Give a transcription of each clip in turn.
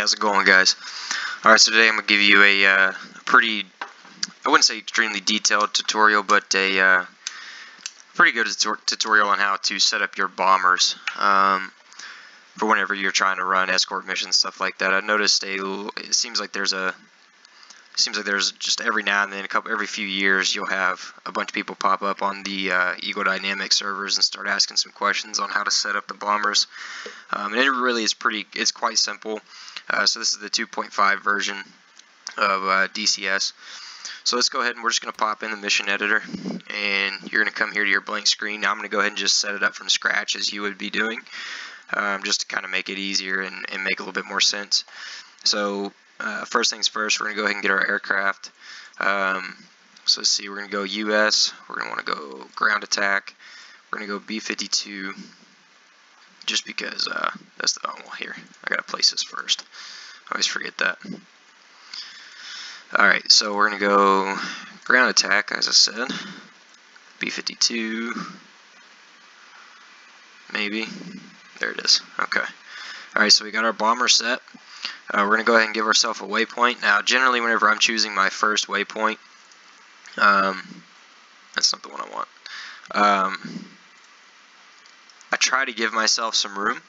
how's it going, guys? Alright, so today I'm going to give you a pretty, I wouldn't say extremely detailed tutorial, but a pretty good tutorial on how to set up your bombers for whenever you're trying to run escort missions, stuff like that. I've noticed it seems like there's just every now and then, every few years, you'll have a bunch of people pop up on the Ego Dynamics servers and start asking some questions on how to set up the bombers. And it really is it's quite simple. So this is the 2.5 version of DCS. So let's go ahead and we're just going to pop in the mission editor, and you're going to come here to your blank screen. Now I'm going to go ahead and just set it up from scratch as you would be doing, just to kind of make it easier and make a little bit more sense. So first things first, we're going to go ahead and get our aircraft. So let's see, we're going to go US, we're going to want to go ground attack, we're going to go B-52, just because that's the, oh, well, here, I got to place this first. I always forget that. Alright, so we're going to go ground attack, as I said, B-52, maybe, there it is, okay. Alright, so we got our bomber set. We're going to go ahead and give ourselves a waypoint. Now, generally, whenever I'm choosing my first waypoint, that's not the one I want. I try to give myself some room,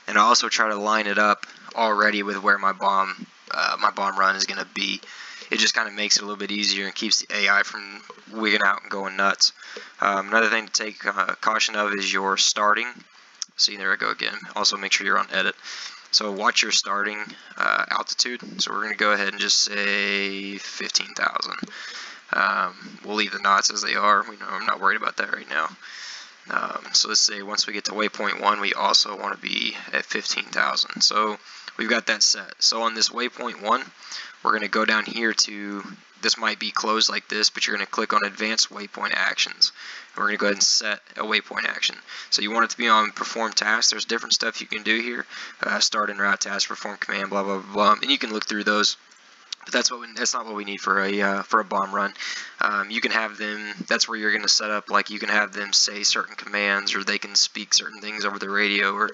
and I also try to line it up already with where my bomb run is going to be. It just kind of makes it a little bit easier and keeps the AI from wigging out and going nuts. Another thing to take caution of is your starting. See, there I go again. Also, make sure you're on edit. So watch your starting altitude. So we're going to go ahead and just say 15,000. We'll leave the knots as they are. I'm not worried about that right now. So let's say once we get to waypoint 1, we also want to be at 15,000. So we've got that set. So on this waypoint 1, we're going to go down here to, this might be closed like this, but you're going to click on Advanced Waypoint Actions. And we're going to go ahead and set a waypoint action. So you want it to be on Perform Task. There's different stuff you can do here. Start and route task, perform command, blah, blah, blah, blah. And you can look through those. But that's not what we need for a bomb run. You can have them, that's where you're going to set up, like you can have them say certain commands, or they can speak certain things over the radio, or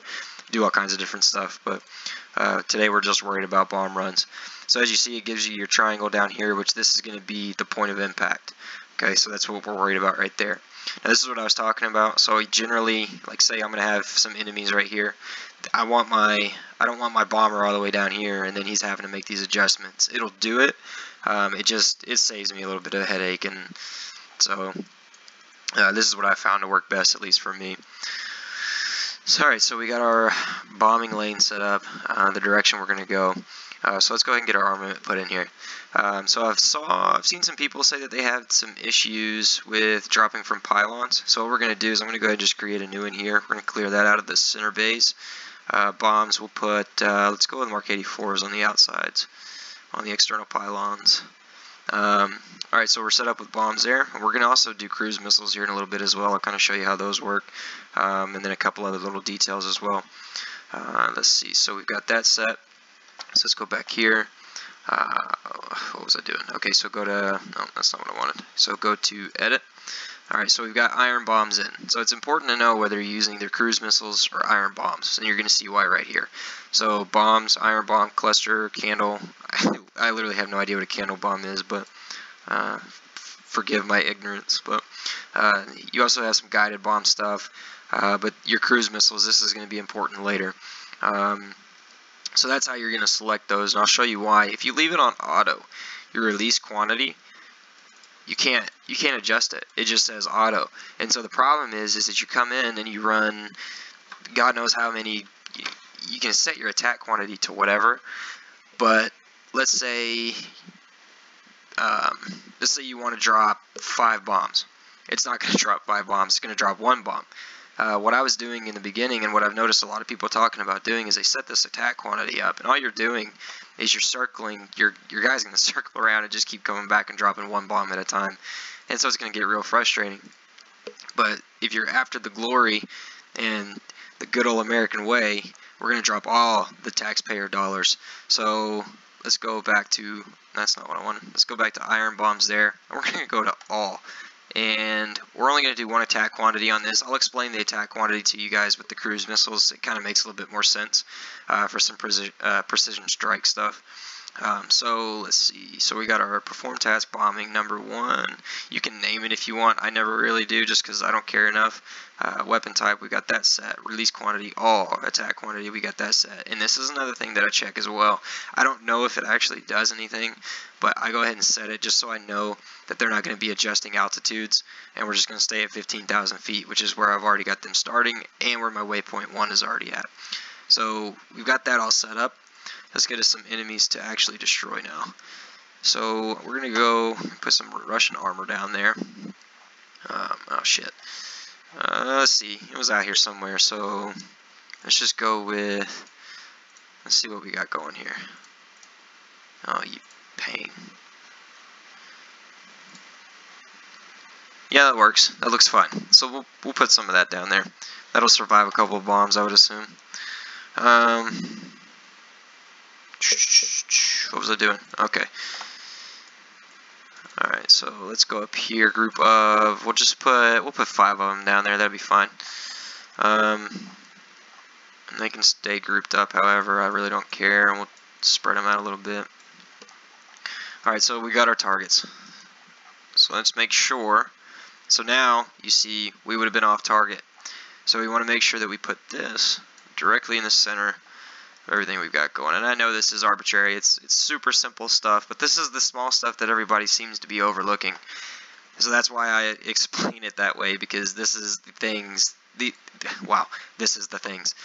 do all kinds of different stuff. But today we're just worried about bomb runs. So as you see, it gives you your triangle down here, which this is going to be the point of impact. Okay, so that's what we're worried about right there. Now this is what I was talking about. So generally, like say I'm going to have some enemies right here. I don't want my bomber all the way down here, and then he's having to make these adjustments. It'll do it. It saves me a little bit of a headache, and so this is what I found to work best, at least for me. So alright, so we got our bombing lane set up, the direction we're going to go. So let's go ahead and get our armament put in here. So I've seen some people say that they had some issues with dropping from pylons. So what we're going to do is I'm going to go ahead and just create a new one here. We're going to clear that out of the center base. Bombs, we'll put, let's go with Mark 84s on the outsides, on the external pylons. Alright, so we're set up with bombs there. And we're going to also do cruise missiles here in a little bit as well. I'll kind of show you how those work. And then a couple other little details as well. Let's see, so we've got that set. So let's go back here. What was I doing? Okay, so go to, no, that's not what I wanted. So go to edit. Alright, so we've got iron bombs in. So it's important to know whether you're using either cruise missiles or iron bombs. And you're going to see why right here. So bombs, iron bomb, cluster, candle. I literally have no idea what a candle bomb is, but forgive my ignorance. But you also have some guided bomb stuff. But your cruise missiles, this is going to be important later. So that's how you're going to select those, and I'll show you why. If you leave it on auto, your release quantity, you can't adjust it. It just says auto. And so the problem is that you come in and you run, God knows how many, you can set your attack quantity to whatever, but let's say you want to drop 5 bombs. It's not going to drop 5 bombs, it's going to drop 1 bomb. What I was doing in the beginning, and what I've noticed a lot of people talking about doing, is they set this attack quantity up, and all you're doing is you're circling, your guy's going to circle around and just keep coming back and dropping 1 bomb at a time, and so it's going to get real frustrating. But if you're after the glory and the good old American way, we're going to drop all the taxpayer dollars. So let's go back to, that's not what I wanted, let's go back to iron bombs there, and we're going to go to all. And we're only going to do one attack quantity on this. I'll explain the attack quantity to you guys with the cruise missiles. It kind of makes a little bit more sense for some precision strike stuff. So let's see. So we got our perform task bombing number 1. You can name it if you want. I never really do just because I don't care enough. Weapon type, we got that set. Release quantity, all. Attack quantity, we got that set. And this is another thing that I check as well. I don't know if it actually does anything, but I go ahead and set it just so I know that they're not going to be adjusting altitudes, and we're just going to stay at 15,000 feet, which is where I've already got them starting and where my waypoint 1 is already at. So we've got that all set up. Let's get us some enemies to actually destroy now. So we're going to go put some Russian armor down there. Oh shit. Let's see. It was out here somewhere, so let's just go with, let's see what we got going here. Oh, you pain. Yeah, that works. That looks fine. So we'll put some of that down there. That'll survive a couple of bombs, I would assume. What was I doing? Okay. Alright, so let's go up here. Group of, we'll put 5 of them down there. That'll be fine. And they can stay grouped up, however. I really don't care. And we'll spread them out a little bit. Alright, so we got our targets. So let's make sure. So now, you see, we would have been off target. So we want to make sure that we put this directly in the center of everything we've got going. And I know this is arbitrary. It's super simple stuff, but this is the small stuff that everybody seems to be overlooking. So that's why I explain it that way, because this is the things. This is the things.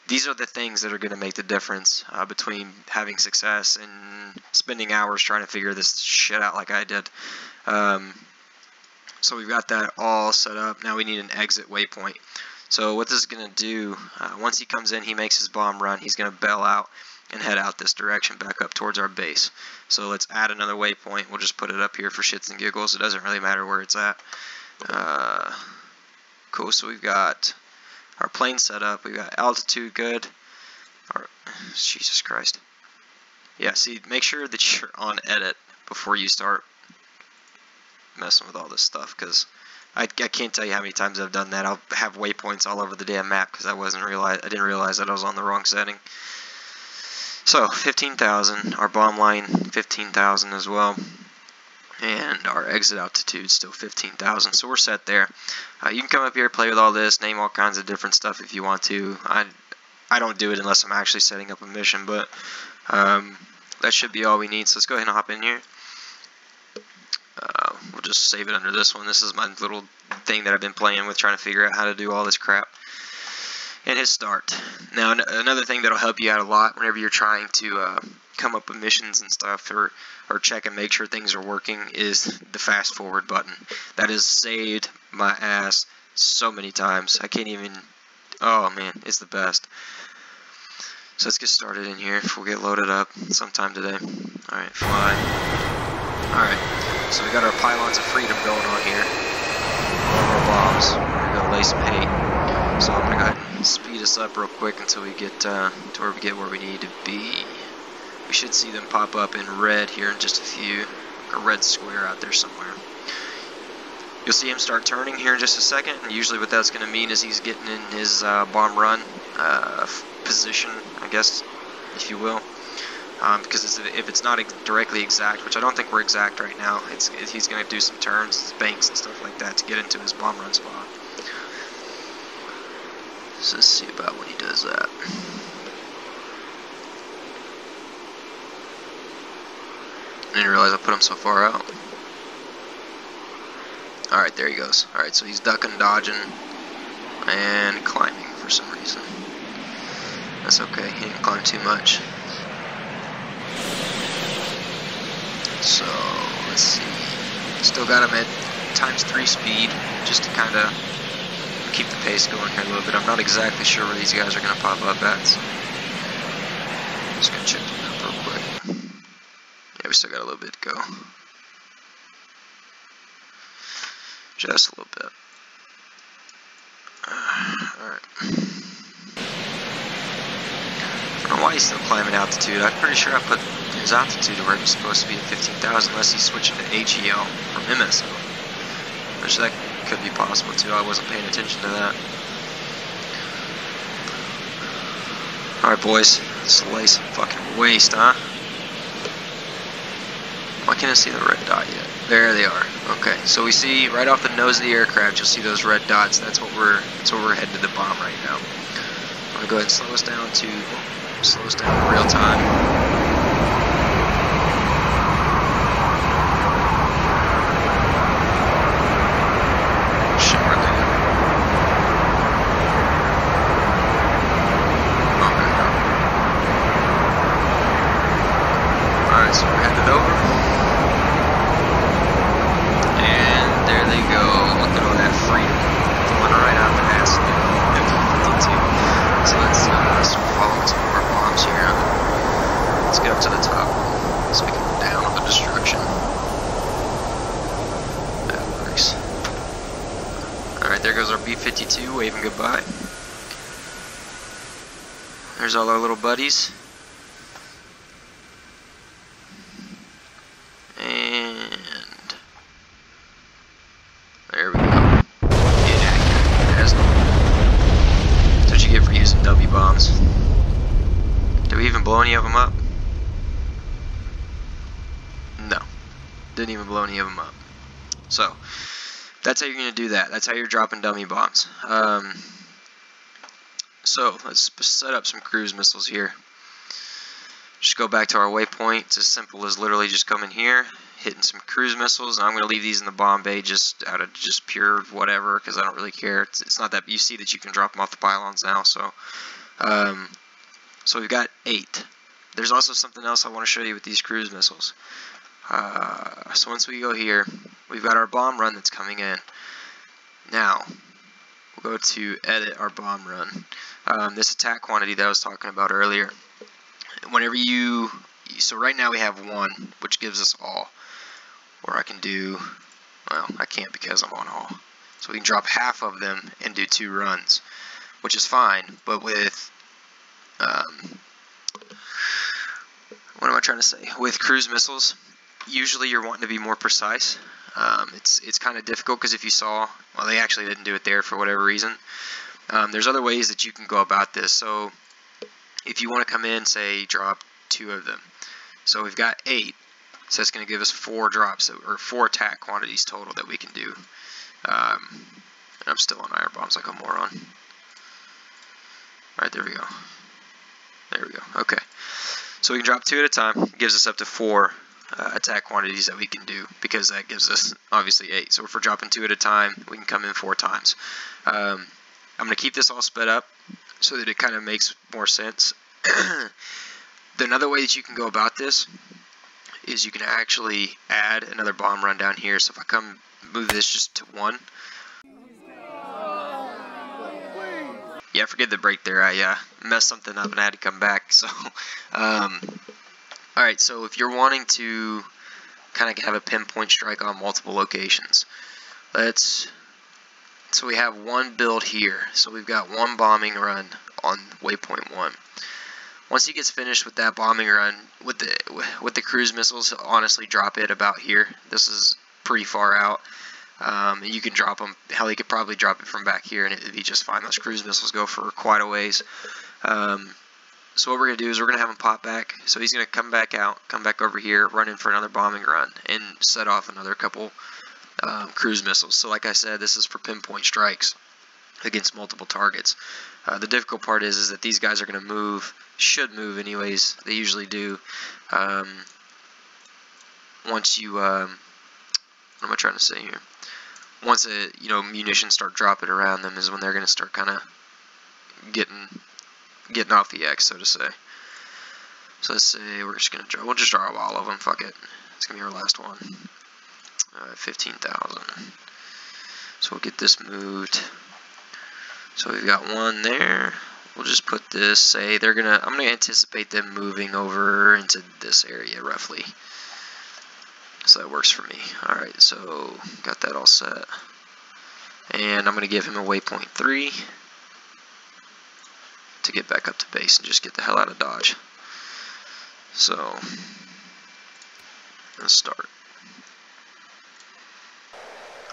These are the things that are going to make the difference between having success and spending hours trying to figure this shit out like I did. So we've got that all set up. Now we need an exit waypoint. So what this is going to do, once he comes in, he makes his bomb run. He's going to bail out and head out this direction back up towards our base. So let's add another waypoint. We'll just put it up here for shits and giggles. It doesn't really matter where it's at. Cool, so we've got our plane set up. We've got altitude good. Jesus Christ. Yeah, see, make sure that you're on edit before you start messing with all this stuff, because I can't tell you how many times I've done that. I'll have waypoints all over the damn map because I didn't realize that I was on the wrong setting. So 15,000, our bomb line 15,000 as well, and our exit altitude still 15,000. So we're set there. You can come up here, play with all this, name all kinds of different stuff if you want to. I don't do it unless I'm actually setting up a mission, but that should be all we need. So let's go ahead and hop in here. We'll just save it under this one. This is my little thing that I've been playing with, trying to figure out how to do all this crap. And hit start. Now, another thing that'll help you out a lot whenever you're trying to come up with missions and stuff, or check and make sure things are working, is the fast forward button. That has saved my ass so many times. I can't even, oh man, it's the best. So let's get started in here. We'll get loaded up sometime today. Alright, fly. Alright, so we got our pylons of freedom going on here. All of our bombs. We're going to lay some hate. So I'm going to go ahead and speed us up real quick until we get to where we need to be. We should see them pop up in red here in just a few. Like a red square out there somewhere. You'll see him start turning here in just a second, and usually what that's going to mean is he's getting in his bomb run position, I guess, if you will. Because if it's not directly exact, which I don't think we're exact right now, he's going to do some turns, banks and stuff like that to get into his bomb run spot. So let's see about when he does that. I didn't realize I put him so far out. Alright, there he goes. Alright, so he's ducking, dodging, and climbing for some reason. That's okay, he didn't climb too much. So, let's see. Still got him at ×3 speed, just to kind of keep the pace going here a little bit. I'm not exactly sure where these guys are going to pop up at, so I'm just going to check them out real quick. Yeah, we still got a little bit to go. Just a little bit. Alright. I don't know why he's still climbing altitude. I'm pretty sure I put his altitude to where it was supposed to be at 15,000, unless he's switching to HEL from MSO. which that could be possible too. I wasn't paying attention to that. Alright boys, let's lay some fucking waste, huh? Why can't I see the red dot yet? There they are. Okay, so we see right off the nose of the aircraft, you'll see those red dots. That's what we're heading to the bomb right now. I'm gonna go ahead and slow us down to real time. Shit, where'd they go? Okay. Alright, so we're headed over. And there they go. Look at all that freedom flowing right out the ass of the 52. So let's start following some more bombs here. Let's get up to the top so we can go down on the destruction. That works. Alright, there goes our B-52 waving goodbye. There's all our little buddies. And there we go. Inaccurate as normal. That's what you get for using W bombs. Did we even blow any of them up? No. Didn't even blow any of them up. So, that's how you're going to do that. That's how you're dropping dummy bombs. So, let's set up some cruise missiles here. Just go back to our waypoint. It's as simple as literally just coming here, hitting some cruise missiles. And I'm going to leave these in the bomb bay just out of just pure whatever, because I don't really care. It's not that you see that you can drop them off the pylons now. So we've got 8. There's also something else I want to show you with these cruise missiles. So once we go here, we've got our bomb run that's coming in. Now, we'll go to edit our bomb run. This attack quantity that I was talking about earlier. Whenever so right now we have 1, which gives us all. Or I can do, well, I can't because I'm on all. So we can drop half of them and do 2 runs, which is fine. But with, what am I trying to say? With cruise missiles, usually you're wanting to be more precise. It's kind of difficult because if you saw, well, they actually didn't do it there for whatever reason. There's other ways that you can go about this. So if you want to come in, say, drop 2 of them. So we've got 8. So that's going to give us 4 drops, or 4 attack quantities total that we can do. And I'm still on iron bombs like a moron. Alright, there we go. There we go. Okay. So we can drop 2 at a time. It gives us up to 4 attack quantities that we can do, because that gives us, obviously, 8. So if we're dropping 2 at a time, we can come in 4 times. I'm going to keep this all sped up so that it kind of makes more sense. Another way that you can go about this is you can actually add another bomb run down here. So if I come move this just to 1. Yeah, forget the break there. I messed something up and I had to come back. So, alright, so if you're wanting to kind of have a pinpoint strike on multiple locations, so we have 1 build here. So we've got 1 bombing run on waypoint 1. Once he gets finished with that bombing run, with the cruise missiles, honestly drop it about here. This is pretty far out. You can drop them, hell, he could probably drop it from back here and it'd be just fine. Those cruise missiles go for quite a ways. So what we're going to do is we're going to have him pop back. So he's going to come back out, come back over here, run in for another bombing run, and set off another couple cruise missiles. So like I said, this is for pinpoint strikes against multiple targets. The difficult part is that these guys are going to move, should move anyways, they usually do. Once you, what am I trying to say here? Once munitions start dropping around them is when they're going to start kind of getting off the X, so to say. So let's say we're just going to we'll just draw all of them, fuck it. It's going to be our last one. 15,000. So we'll get this moved. So we've got 1 there. We'll just put this, say I'm gonna anticipate them moving over into this area roughly. So that works for me. Alright, so got that all set. And I'm gonna give him a waypoint 3 to get back up to base and just get the hell out of Dodge. So let's start.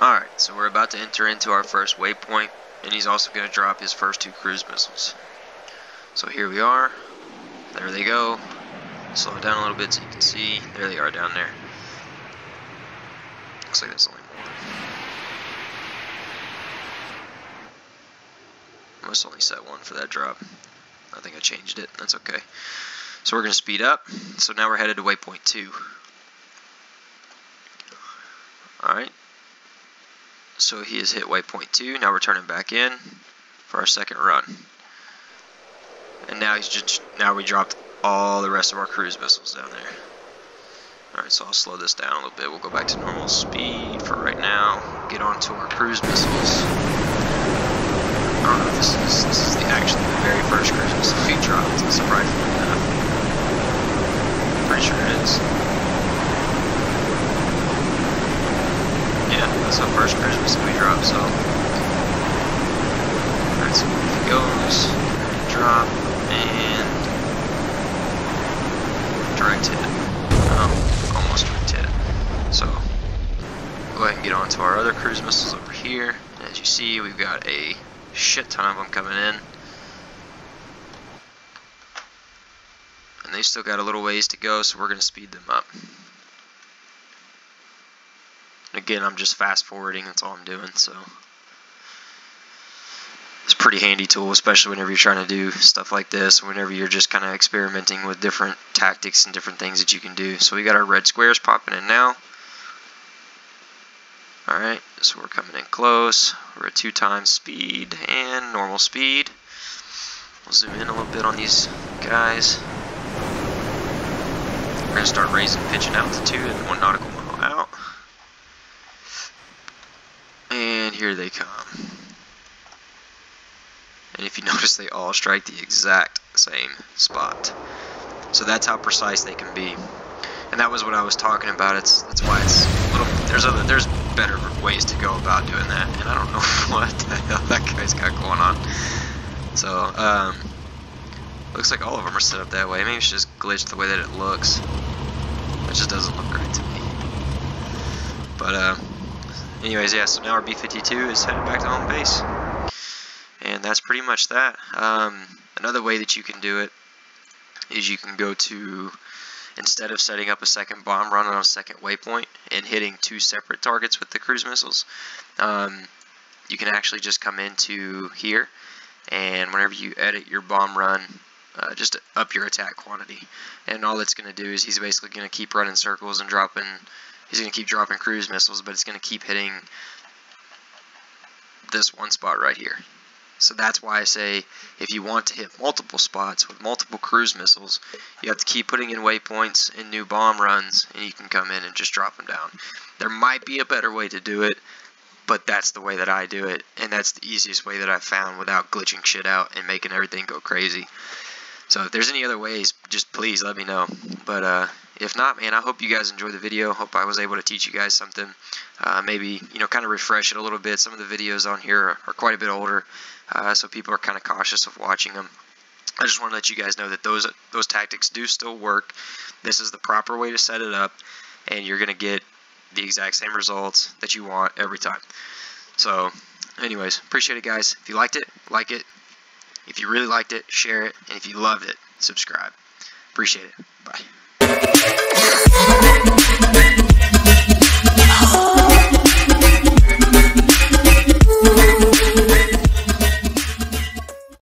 Alright, so we're about to enter into our first waypoint, and he's also going to drop his first 2 cruise missiles. So here we are. There they go. Slow it down a little bit so you can see. There they are down there. Looks like that's only one. I must only set 1 for that drop. I think I changed it. That's okay. So we're going to speed up. So now we're headed to waypoint 2. Alright. So he has hit waypoint 2. Now we're turning back in for our second run. And now now we dropped all the rest of our cruise missiles down there. Alright, so I'll slow this down a little bit. We'll go back to normal speed for right now. Get onto our cruise missiles. I don't know if this is actually the very first cruise missile we dropped, surprisingly enough. Pretty sure it is. Yeah, that's the first cruise missile we dropped, so. Alright, so it goes, drop, and direct hit. Almost direct hit. So, go ahead and get onto our other cruise missiles over here. As you see, we've got a shit ton of them coming in. And they've still got a little ways to go, so we're going to speed them up. Again, I'm just fast forwarding, that's all I'm doing, so it's a pretty handy tool, especially whenever you're trying to do stuff like this, whenever you're just kind of experimenting with different tactics and different things that you can do. So we got our red squares popping in now. Alright, so we're coming in close. We're at 2 times speed and normal speed. We'll zoom in a little bit on these guys. We're going to start raising pitch and altitude at 1 nautical mile out. And here they come. And if you notice, they all strike the exact same spot. So that's how precise they can be. And that was what I was talking about. That's why it's a little. There's better ways to go about doing that, and I don't know what the hell that guy's got going on. So looks like all of them are set up that way. Maybe it's just glitched the way that it looks. It just doesn't look right to me. But anyways, yeah. So now our B-52 is headed back to home base, and that's pretty much that. Another way that you can do it is you can go to, instead of setting up a second bomb run on a second waypoint and hitting 2 separate targets with the cruise missiles, you can actually just come into here, and whenever you edit your bomb run, just up your attack quantity. And all it's going to do is he's basically going to keep running circles and dropping, he's going to keep dropping cruise missiles, but it's going to keep hitting this one spot right here. So that's why I say, if you want to hit multiple spots with multiple cruise missiles, you have to keep putting in waypoints and new bomb runs, and you can come in and just drop them down. There might be a better way to do it, but that's the way that I do it, and that's the easiest way that I've found without glitching shit out and making everything go crazy. So if there's any other ways, just please let me know. But if not, man, I hope you guys enjoyed the video. Hope I was able to teach you guys something. Maybe, kind of refresh it a little bit. Some of the videos on here are quite a bit older, so people are kind of cautious of watching them. I just want to let you guys know that those tactics do still work. This is the proper way to set it up, and you're going to get the exact same results that you want every time. So, anyways, appreciate it, guys. If you liked it, like it. If you really liked it, share it. And if you loved it, subscribe. Appreciate it. Bye.